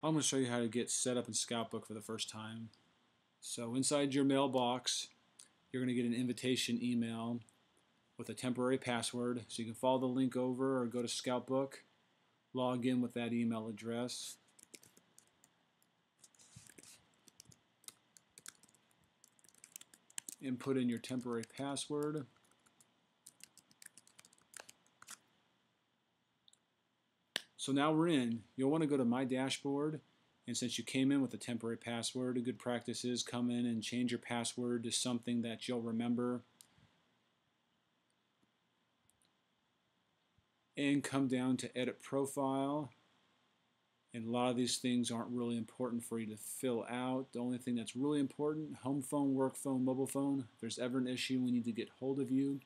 I'm going to show you how to get set up in Scoutbook for the first time. So inside your mailbox, you're going to get an invitation email with a temporary password. So you can follow the link over or go to Scoutbook, log in with that email address. And put in your temporary password. So now we're in. You'll want to go to My Dashboard, and since you came in with a temporary password, a good practice is come in and change your password to something that you'll remember. And come down to Edit Profile. And a lot of these things aren't really important for you to fill out. The only thing that's really important, home phone, work phone, mobile phone. If there's ever an issue we need to get hold of you,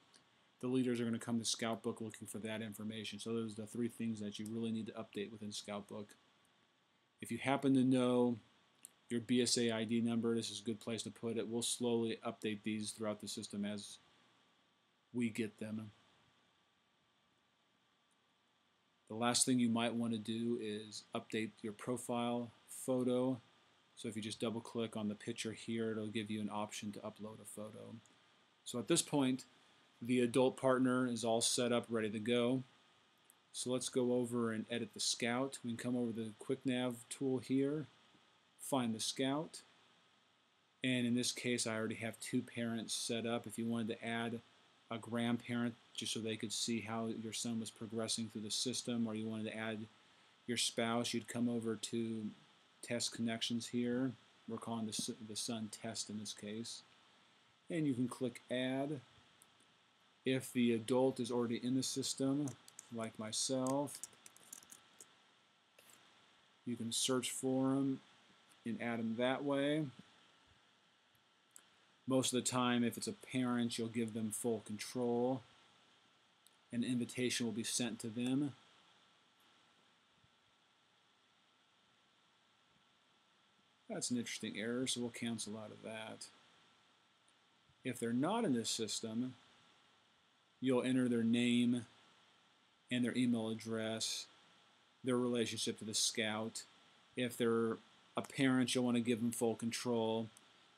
the leaders are going to come to Scoutbook looking for that information. So those are the 3 things that you really need to update within Scoutbook. If you happen to know your BSA ID number, this is a good place to put it. We'll slowly update these throughout the system as we get them. The last thing you might want to do is update your profile photo. So if you just double click on the picture here, it'll give you an option to upload a photo. So at this point, the adult partner is all set up, ready to go. So let's go over and edit the Scout. We can come over to the Quick Nav tool here, find the Scout, and in this case I already have 2 parents set up. If you wanted to add a grandparent just so they could see how your son was progressing through the system, or you wanted to add your spouse, you'd come over to Test Connections here. We're calling the son Test in this case, and you can click Add. If the adult is already in the system, like myself, you can search for them and add them that way. Most of the time, if it's a parent, you'll give them full control. An invitation will be sent to them. That's an interesting error, so we'll cancel out of that. If they're not in this system, you'll enter their name and their email address, their relationship to the Scout. If they're a parent, you'll want to give them full control.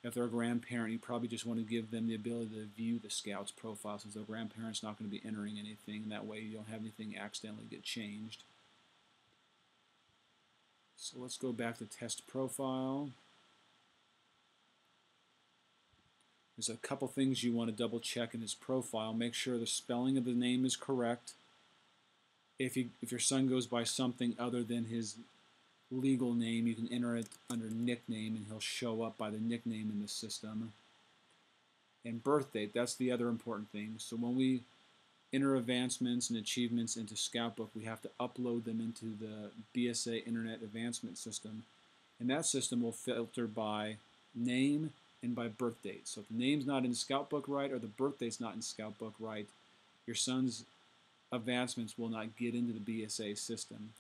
If they're a grandparent, you probably just want to give them the ability to view the Scout's profile, since the grandparent's not going to be entering anything. That way you don't have anything accidentally get changed. So let's go back to Test Profile. There's a couple things you want to double check in his profile. Make sure the spelling of the name is correct. If your son goes by something other than his legal name, you can enter it under nickname and he'll show up by the nickname in the system. And birth date, that's the other important thing. So when we enter advancements and achievements into Scoutbook, we have to upload them into the BSA Internet Advancement System. And that system will filter by name and by birth date. So if the name's not in Scoutbook right or the birth date's not in Scoutbook right, your son's advancements will not get into the BSA system.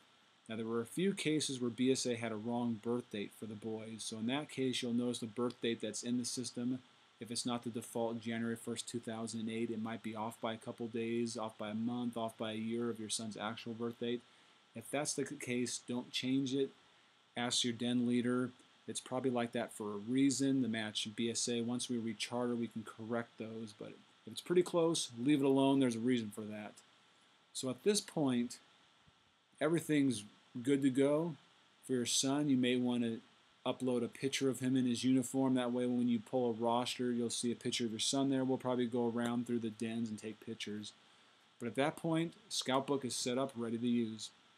Now there were a few cases where BSA had a wrong birth date for the boys. So in that case, you'll notice the birth date that's in the system. If it's not the default January 1st, 2008, it might be off by a couple days, off by a month, off by a year of your son's actual birth date. If that's the case, don't change it. Ask your den leader. It's probably like that for a reason. The match BSA, once we recharter, we can correct those. But if it's pretty close, leave it alone. There's a reason for that. So at this point, everything's good to go for your son. You may want to upload a picture of him in his uniform. That way when you pull a roster, you'll see a picture of your son there. We'll probably go around through the dens and take pictures. But at that point, Scoutbook is set up, ready to use.